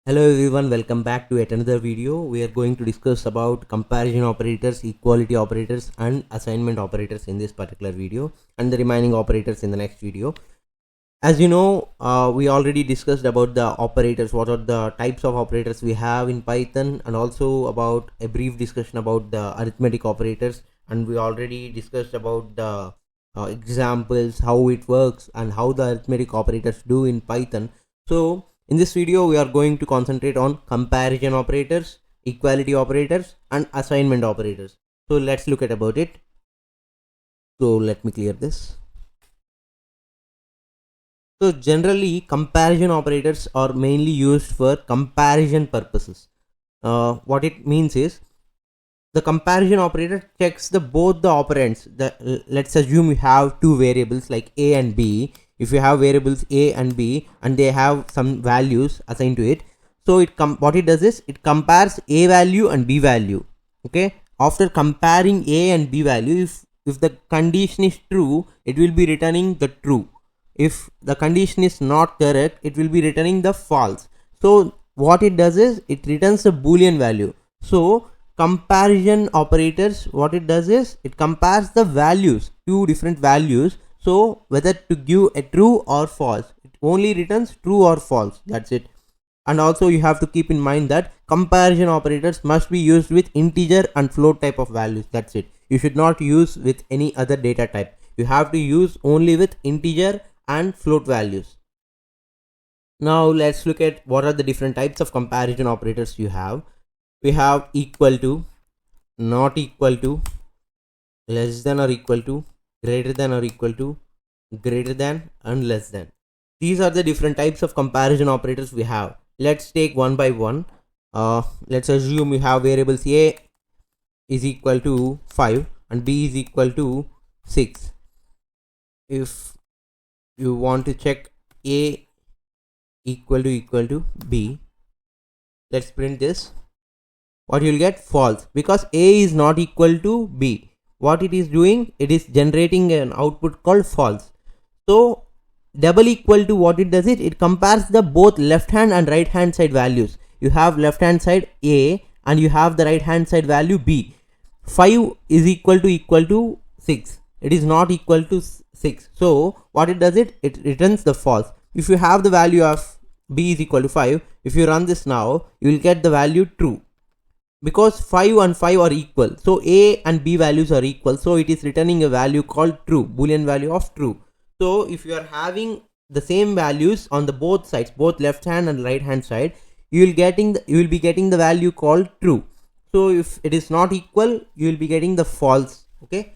Hello everyone, welcome back to yet another video. We are going to discuss about comparison operators, equality operators and assignment operators in this particular video, and the remaining operators in the next video. As you know, we already discussed about the operators, what are the types of operators we have in Python, and also about a brief discussion about the arithmetic operators, and we already discussed about the examples, how it works and how the arithmetic operators do in Python. So in this video, we are going to concentrate on comparison operators, equality operators and assignment operators. So let's look at about it. So let me clear this. So generally, comparison operators are mainly used for comparison purposes. What it means is, the comparison operator checks both the operands. Let's assume you have two variables like a and b. If you have variables a and b and they have some values assigned to it, so what it does is it compares a value and b value. Okay, after comparing a and b value, if the condition is true, it will be returning the true. If the condition is not correct, it will be returning the false. So what it does is it returns a boolean value. So comparison operators, what it does is it compares the values, two different values, so whether to give a true or false. It only returns true or false, that's it. And also you have to keep in mind that comparison operators must be used with integer and float type of values, that's it. You should not use with any other data type. You have to use only with integer and float values. Now let's look at what are the different types of comparison operators you have. We have equal to, not equal to, less than or equal to, greater than or equal to, greater than and less than. These are the different types of comparison operators we have. Let's take one by one. Let's assume we have variables a is equal to 5 and b is equal to 6. If you want to check a equal to b, let's print this. What you will get? False, because a is not equal to b. What it is doing, it is generating an output called false. So double equal to, what it does is it compares the both left hand and right hand side values. You have left hand side a and you have the right hand side value b. 5 is equal to 6. It is not equal to 6. So what it does, it returns the false. If you have the value of b is equal to 5, if you run this now, you will get the value true, because 5 and 5 are equal. So a and b values are equal, so it is returning a value called true, boolean value of true. So if you are having the same values on the both sides, both left hand and right hand side, you will be getting the value called true. So if it is not equal, you will be getting the false. Okay,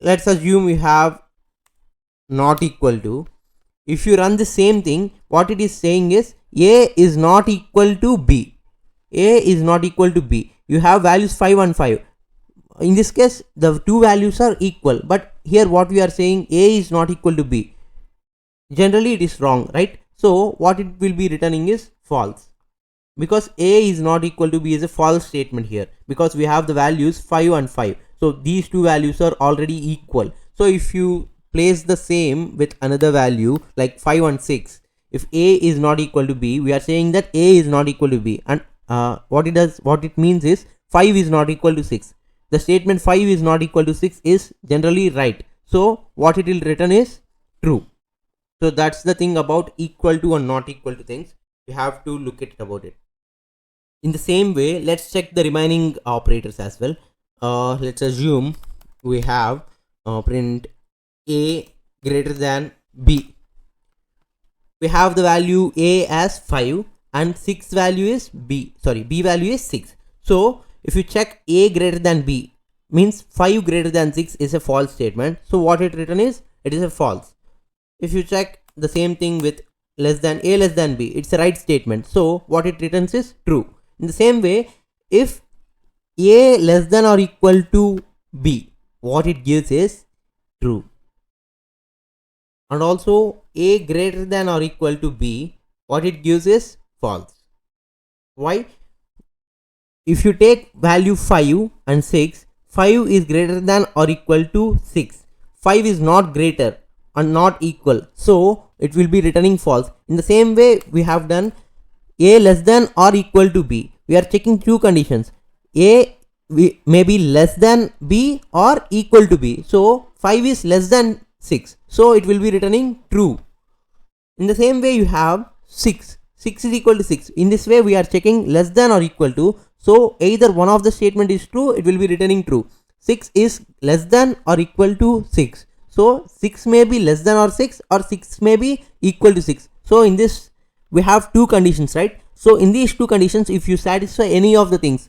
let's assume we have not equal to. If you run the same thing, what it is saying is a is not equal to b. A is not equal to b. You have values 5 and 5. In this case, the two values are equal, but here what we are saying, a is not equal to b. Generally it is wrong, right? So what it will be returning is false, because a is not equal to b is a false statement here, because we have the values 5 and 5. So these two values are already equal. So if you place the same with another value like 5 and 6, if a is not equal to b, we are saying that a is not equal to b, and what it means is 5 is not equal to 6. The statement 5 is not equal to 6 is generally right. So what it will return is true. So that's the thing about equal to and not equal to things. You have to look at it about it. In the same way, let's check the remaining operators as well. Let's assume we have print a greater than b. We have the value a as 5 and 6 value is b value is 6. So if you check a greater than b, means 5 greater than 6 is a false statement. So what it return is, it is a false. If you check the same thing with less than b, it's a right statement. So what it returns is true. In the same way, if a less than or equal to b, what it gives is true. And also a greater than or equal to b, what it gives is false. Why? If you take value 5 and 6, 5 is greater than or equal to 6. 5 is not greater and not equal, so it will be returning false. In the same way we have done a less than or equal to b. We are checking two conditions. A may be less than b or equal to b. So 5 is less than 6. So it will be returning true. In the same way, you have 6. 6 is equal to 6. In this way, we are checking less than or equal to. So either one of the statement is true, it will be returning true. 6 is less than or equal to 6. So 6 may be less than or 6, or 6 may be equal to 6. So in this, we have two conditions, right? So in these two conditions, if you satisfy any of the things,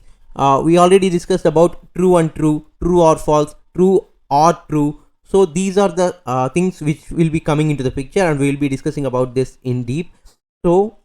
we already discussed about true and true, true or false, true or true. So these are the things which will be coming into the picture, and we will be discussing about this in deep. So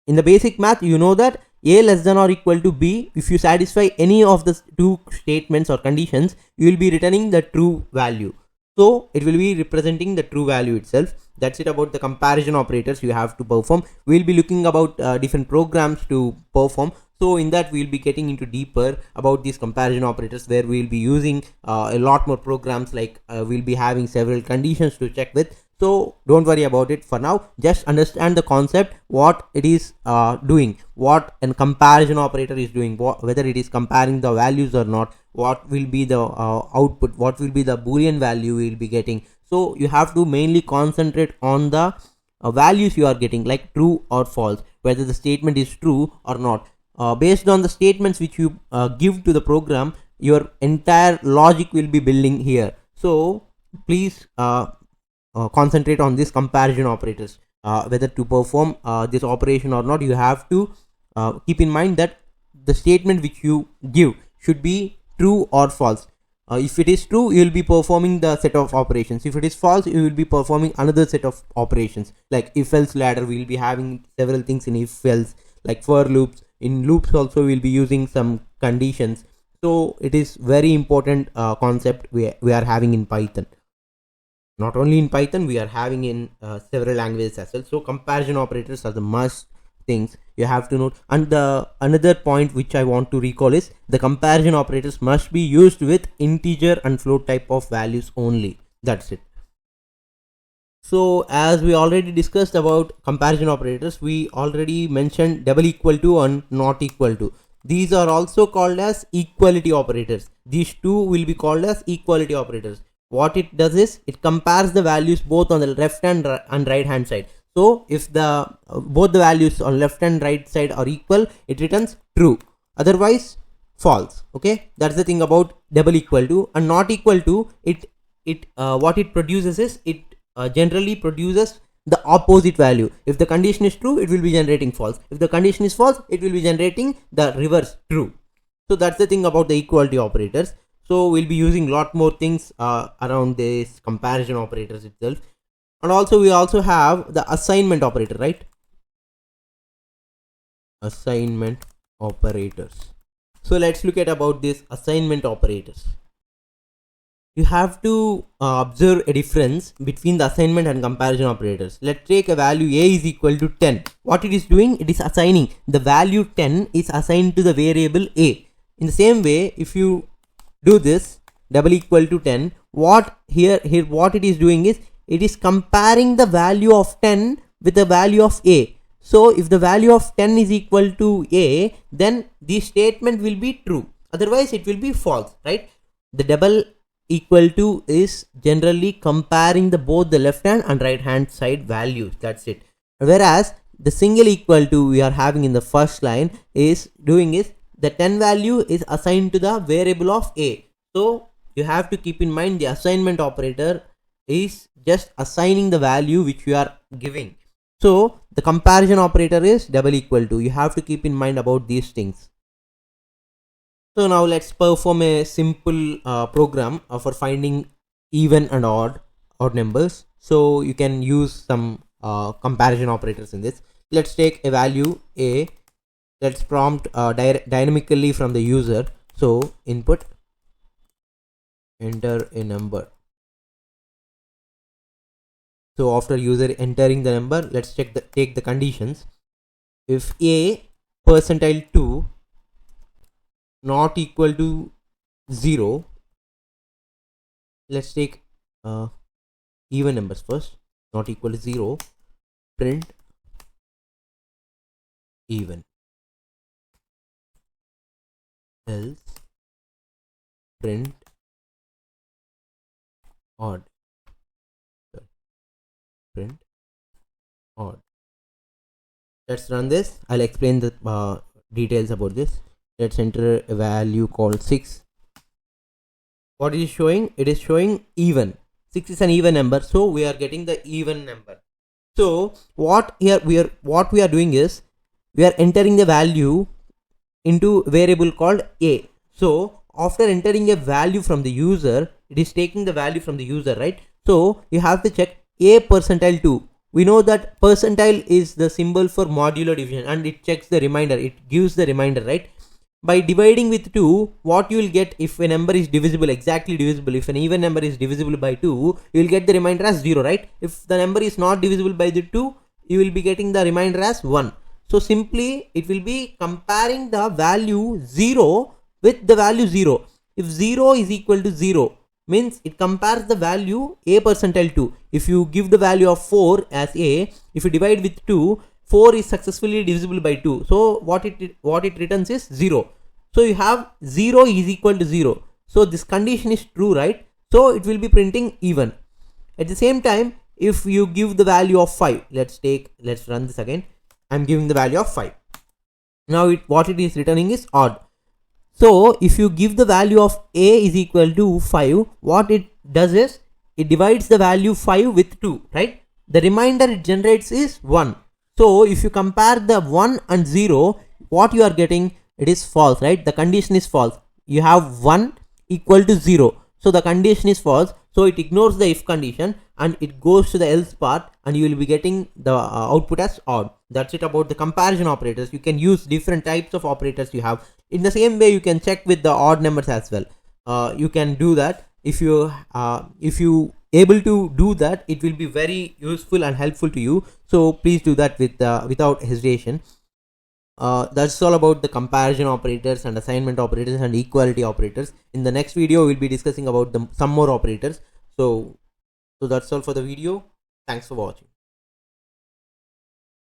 in the basic math, you know that a less than or equal to b, if you satisfy any of the two statements or conditions, you will be returning the true value. So it will be representing the true value itself. That's it about the comparison operators you have to perform. We'll be looking about different programs to perform. So in that, we'll be getting into deeper about these comparison operators, where we'll be using a lot more programs, like we'll be having several conditions to check with. So don't worry about it for now. Just understand the concept, what it is doing, what a comparison operator is doing, whether it is comparing the values or not, what will be the output, what will be the boolean value we will be getting. So you have to mainly concentrate on the values you are getting, like true or false, whether the statement is true or not. Based on the statements which you give to the program, your entire logic will be building here. So please concentrate on these comparison operators. Whether to perform this operation or not, you have to keep in mind that the statement which you give should be true or false. If it is true, you will be performing the set of operations. If it is false, you will be performing another set of operations. Like if else ladder, we will be having several things in if else, like for loops. In loops also, we will be using some conditions. So it is very important concept we are having in Python. Not only in Python, we are having in several languages as well. So comparison operators are the must things you have to note. And the another point which I want to recall is the comparison operators must be used with integer and float type of values only. That's it. So as we already discussed about comparison operators, we already mentioned double equal to and not equal to. These are also called as equality operators. These two will be called as equality operators. What it does is, it compares the values both on the left and right hand side. So if the both the values on left and right side are equal, it returns true. Otherwise, false. Okay, that's the thing about double equal to. And not equal to, what it produces is, it generally produces the opposite value. If the condition is true, it will be generating false. If the condition is false, it will be generating the reverse true. So that's the thing about the equality operators. So we'll be using a lot more things around this comparison operators itself. And also we also have the assignment operator, right? Assignment operators. So let's look at about this assignment operators. You have to observe a difference between the assignment and comparison operators. Let's take a value a is equal to 10. What it is doing, it is assigning the value 10 is assigned to the variable a. In the same way, if you do this double equal to 10, what here what it is doing is, it is comparing the value of 10 with the value of a. So if the value of 10 is equal to a, then the statement will be true, otherwise it will be false, right? The double equal to is generally comparing the both the left hand and right hand side values. That's it. Whereas the single equal to we are having in the first line is doing is, the 10 value is assigned to the variable of a. So you have to keep in mind, the assignment operator is just assigning the value which you are giving. So the comparison operator is double equal to. You have to keep in mind about these things. So now let's perform a simple program for finding even and odd numbers. So you can use some comparison operators in this. Let's take a value a. Let's prompt dynamically from the user. So input, enter a number. So after user entering the number, let's take the conditions. If a percentile 2 not equal to 0, let's take even numbers first. Not equal to 0, print even, else print odd. Sorry, print odd. Let's run this. I'll explain the details about this. Let's enter a value called 6. What is showing? It is showing even. 6 is an even number, so we are getting the even number. So what we are doing is we are entering the value into variable called a. So after entering a value from the user, it is taking the value from the user, right? So you have to check a percentile 2. We know that percentile is the symbol for modular division, and it checks the remainder. It gives the remainder, right? By dividing with 2, what you will get if a number is divisible, exactly divisible, if an even number is divisible by 2, you will get the remainder as 0, right? If the number is not divisible by the 2, you will be getting the remainder as 1. So simply it will be comparing the value 0 with the value 0. If 0 is equal to 0, means it compares the value a percentile 2. If you give the value of 4 as a, if you divide with 2, 4 is successfully divisible by 2. So what it returns is 0. So you have 0 is equal to 0. So this condition is true, right? So it will be printing even. At the same time, if you give the value of 5, let's run this again. I'm giving the value of 5. Now what it is returning is odd. So if you give the value of a is equal to 5, what it does is it divides the value 5 with 2, right? The remainder it generates is 1. So if you compare the 1 and 0, what you are getting, it is false, right? The condition is false. You have 1 equal to 0. So the condition is false. So it ignores the if condition and it goes to the else part, and you will be getting the output as odd. That's it about the comparison operators. You can use different types of operators you have. In the same way, you can check with the odd numbers as well. You can do that. If you able to do that, it will be very useful and helpful to you. So please do that with without hesitation. That's all about the comparison operators and assignment operators and equality operators. In the next video, we'll be discussing about some more operators. So that's all for the video. Thanks for watching.